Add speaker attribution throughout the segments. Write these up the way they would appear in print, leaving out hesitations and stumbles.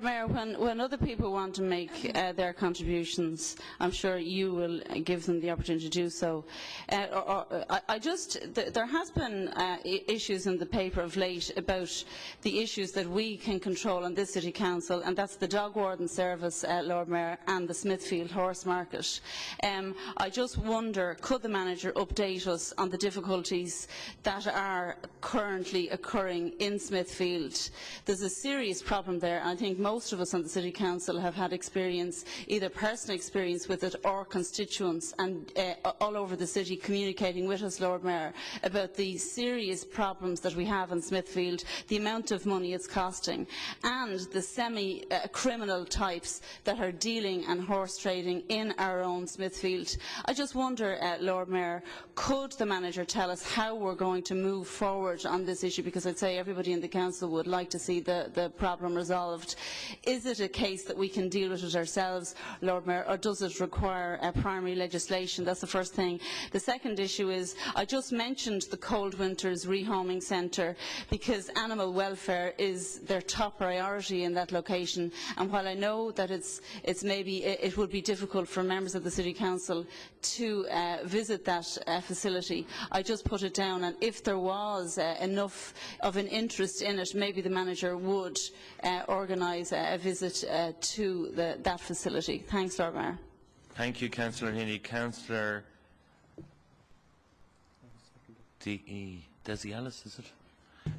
Speaker 1: Mayor, when other people want to make their contributions, I'm sure you will give them the opportunity to do so. There has been issues in the paper of late about the issues that we can control on this City Council, and that's the dog warden service, Lord Mayor, and the Smithfield horse market. I just wonder, could the manager update us on the difficulties that are currently occurring in Smithfield? There's a serious problem there, and I think most of us on the City Council have had experience, either personal experience with it or constituents and all over the city communicating with us, Lord Mayor, about the serious problems that we have in Smithfield, the amount of money it's costing, and the semi-criminal types that are dealing and horse trading in our own Smithfield. I just wonder, Lord Mayor, could the manager tell us how we're going to move forward on this issue, because I'd say everybody in the Council would like to see the problem resolved. Is it a case that we can deal with it ourselves, Lord Mayor, or does it require primary legislation? That's the first thing. The second issue is, I just mentioned the Cold Winters Rehoming Centre because animal welfare is their top priority in that location, and while I know that it would be difficult for members of the City Council to visit that facility, I just put it down, and if there was enough of an interest in it, maybe the manager would organise a visit to that facility. Thanks, Lord Mayor.
Speaker 2: Thank you, Councillor Heaney. Councillor Desi Ellis, is it?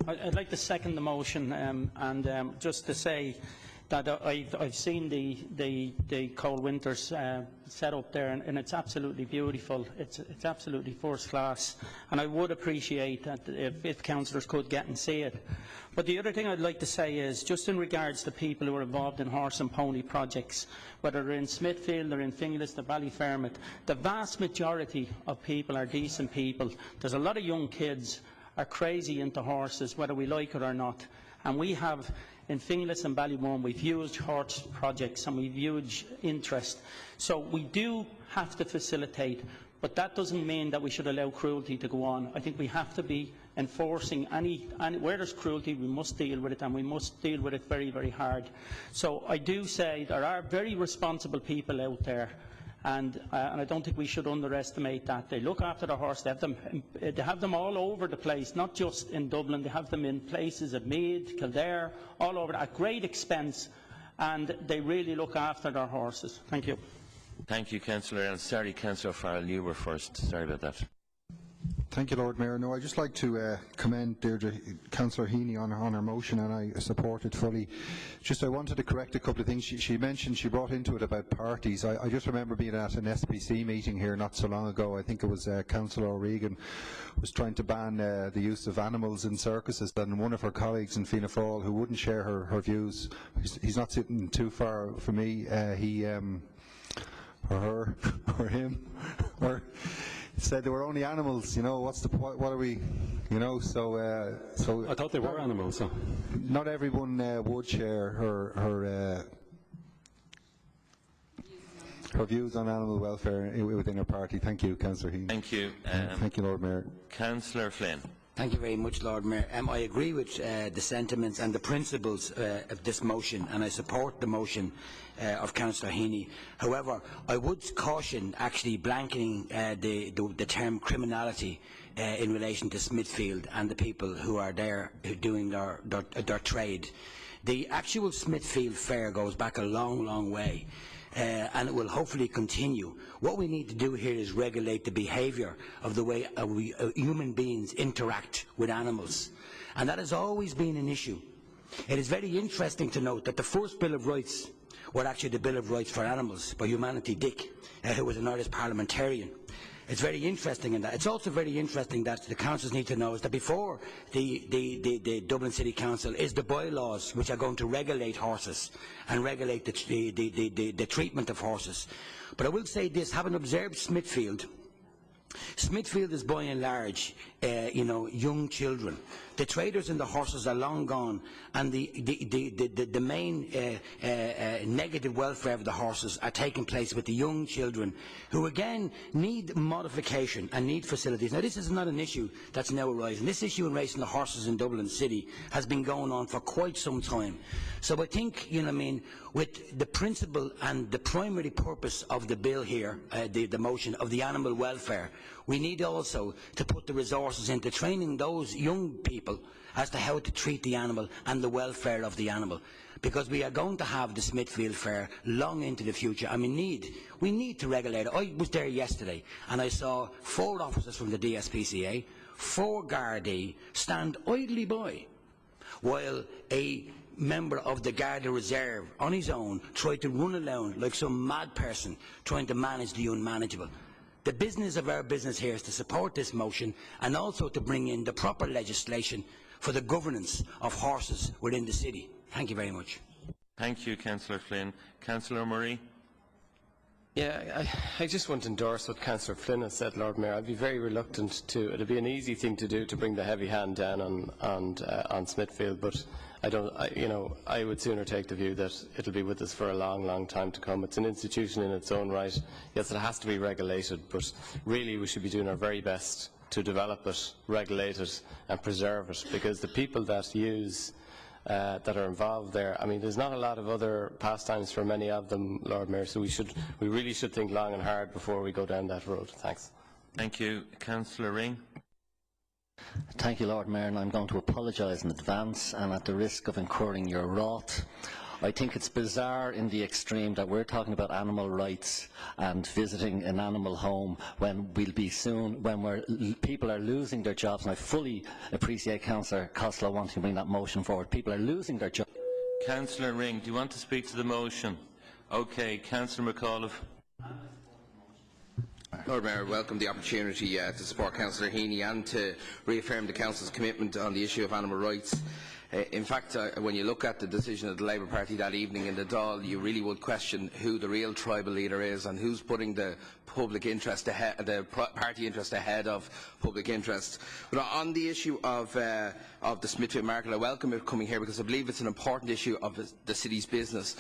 Speaker 3: I'd like to second the motion and just to say that I've seen the Cold Winters set up there, and it's absolutely beautiful. It's absolutely first class, and I would appreciate that if councillors could get and see it. But the other thing I'd like to say is, just in regards to people who are involved in horse and pony projects, whether they're in Smithfield or in Finglas or Ballyfermot, the vast majority of people are decent people. There's a lot of young kids are crazy into horses, whether we like it or not. And we have, in Finglas and Ballymun, we've huge horse projects and we've huge interest. So we do have to facilitate, but that doesn't mean that we should allow cruelty to go on. I think we have to be enforcing where there's cruelty, we must deal with it, and we must deal with it very, very hard. So I do say there are very responsible people out there, and I don't think we should underestimate that. They look after the horse. They have them all over the place, not just in Dublin. They have them in places at Meath, Kildare, all over at great expense, and they really look after their horses. Thank you.
Speaker 2: Thank you, Councillor. And sorry, Councillor Farrell, you were first. Sorry about that.
Speaker 4: Thank you, Lord Mayor. No, I'd just like to commend Deirdre, Councillor Heaney on her motion, and I support it fully. Just I wanted to correct a couple of things. She mentioned, she brought into it about parties. I just remember being at an SPC meeting here not so long ago. I think it was Councillor O'Regan was trying to ban the use of animals in circuses, and one of her colleagues in Fianna Fáil, who wouldn't share her views, he's not sitting too far from me, or her, or him, or said they were only animals, you know, what are we, you know, so
Speaker 5: I thought they were animals, so.
Speaker 4: Not everyone would share her views on animal welfare within her party. Thank you, Councillor Heaney.
Speaker 2: Thank you.
Speaker 4: Thank you, Lord Mayor.
Speaker 2: Councillor Flynn.
Speaker 6: Thank you very much, Lord Mayor. I agree with the sentiments and the principles of this motion, and I support the motion of Councillor Heaney. However, I would caution actually blanketing the term criminality in relation to Smithfield and the people who are there doing their trade. The actual Smithfield fair goes back a long, long way. And it will hopefully continue. What we need to do here is regulate the behaviour of the way human beings interact with animals, and that has always been an issue. It is very interesting to note that the first Bill of Rights were actually the Bill of Rights for Animals by Humanity Dick, who was an Irish parliamentarian. It's very interesting in that. It's also very interesting that the councils need to know is that before the Dublin City Council is the bylaws which are going to regulate horses and regulate the treatment of horses. But I will say this, having observed Smithfield Smithfield is by and large, young children. The traders and the horses are long gone, and the main negative welfare of the horses are taking place with the young children, who again need modification and need facilities. Now, this is not an issue that's now arising. This issue in racing the horses in Dublin City has been going on for quite some time. So I think, with the principle and the primary purpose of the bill here, the motion of the animal welfare, we need also to put the resources into training those young people as to how to treat the animal and the welfare of the animal, because we are going to have the Smithfield Fair long into the future, and we need to regulate it. I was there yesterday and I saw 4 officers from the DSPCA, 4 Gardaí stand idly by while a member of the Garda Reserve on his own tried to run alone like some mad person trying to manage the unmanageable. The business of our business here is to support this motion and also to bring in the proper legislation for the governance of horses within the city. Thank you very much.
Speaker 2: Thank you, Councillor Flynn. Councillor Murray.
Speaker 7: Yeah, I just want to endorse what Councillor Flynn has said, Lord Mayor. I'd be very reluctant to. It'd be an easy thing to do to bring the heavy hand down on Smithfield, but I would sooner take the view that it'll be with us for a long, long time to come. It's an institution in its own right. Yes, it has to be regulated, but really we should be doing our very best to develop it, regulate it, and preserve it, because the people that use that are involved there. I mean, there's not a lot of other pastimes for many of them, Lord Mayor, so we really should think long and hard before we go down that road. Thanks.
Speaker 2: Thank you. Councillor Ring.
Speaker 8: Thank you, Lord Mayor, and I'm going to apologise in advance, and at the risk of incurring your wrath. I think it's bizarre in the extreme that we're talking about animal rights and visiting an animal home when people are losing their jobs, and I fully appreciate Councillor Costello wanting to bring that motion forward. People are losing their jobs.
Speaker 2: Councillor Ring, do you want to speak to the motion? Okay, Councillor McAuliffe.
Speaker 9: Lord Mayor, I welcome the opportunity to support Councillor Heaney and to reaffirm the Council's commitment on the issue of animal rights. In fact, when you look at the decision of the Labour Party that evening in the Dáil, you really would question who the real tribal leader is and who's putting the public interest ahead, the party interest ahead of public interest. But on the issue of the Smithfield market, I welcome it coming here because I believe it's an important issue of the city's business.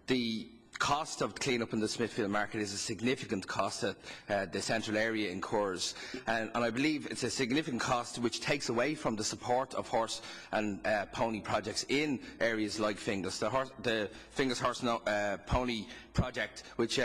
Speaker 9: The cost of clean-up in the Smithfield market is a significant cost that the central area incurs, and I believe it's a significant cost which takes away from the support of horse and pony projects in areas like Finglas. The Finglas Horse Pony project, which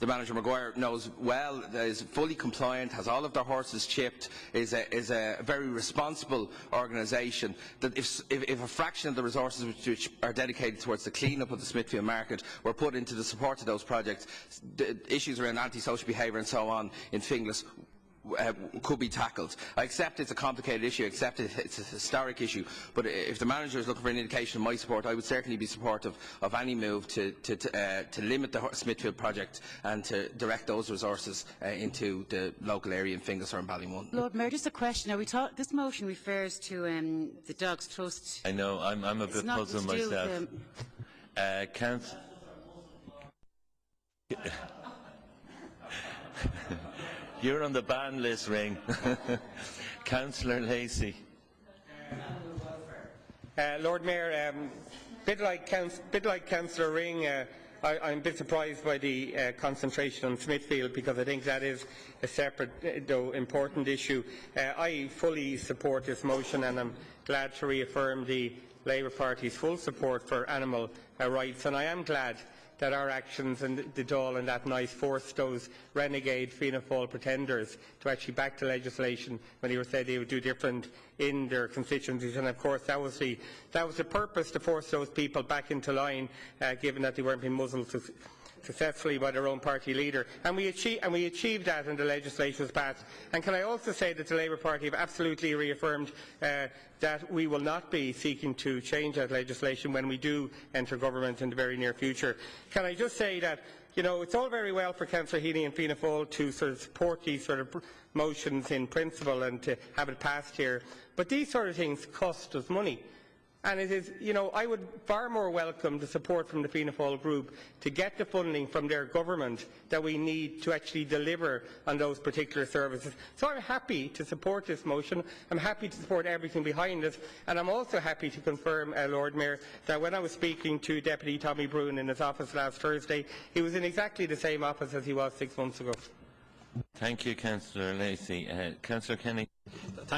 Speaker 9: the manager Maguire knows well, is fully compliant, has all of their horses chipped, is a very responsible organisation. That if a fraction of the resources which are dedicated towards the clean-up of the Smithfield market were put into the support of those projects, the issues around antisocial behaviour and so on in Finglas could be tackled. I accept it's a complicated issue, I accept it's a historic issue, but if the manager is looking for an indication of my support, I would certainly be supportive of any move to limit the Smithfield project and to direct those resources into the local area in Finglas or in Ballymun.
Speaker 10: Lord Mayor, just a question. Now, this motion refers to the Dogs Trust.
Speaker 2: I know, I'm a bit puzzled myself. You're on the ban list, Ring. Councillor Lacey.
Speaker 11: Lord Mayor, bit like Councillor Ring, I'm a bit surprised by the concentration on Smithfield, because I think that is a separate, though important issue. I fully support this motion, and I'm glad to reaffirm the Labour Party's full support for animal rights, and I am glad that our actions in the Dáil and that night forced those renegade Fianna Fáil pretenders to actually back the legislation when they said they would do different in their constituencies. And of course that was the purpose, to force those people back into line, given that they weren't being muzzled successfully by their own party leader. And we achieved that, and the legislation was passed. And can I also say that the Labour Party have absolutely reaffirmed that we will not be seeking to change that legislation when we do enter government in the very near future. Can I just say that, it's all very well for Councillor Heaney and Fianna Fáil to support these motions in principle and to have it passed here, but these sort of things cost us money. And it is, I would far more welcome the support from the Fianna Fáil group to get the funding from their government that we need to actually deliver on those particular services. So I'm happy to support this motion. I'm happy to support everything behind it. And I'm also happy to confirm, Lord Mayor, that when I was speaking to Deputy Tommy Brune in his office last Thursday, he was in exactly the same office as he was 6 months ago.
Speaker 2: Thank you, Councillor Lacey. Councillor Kenny.
Speaker 12: Thanks.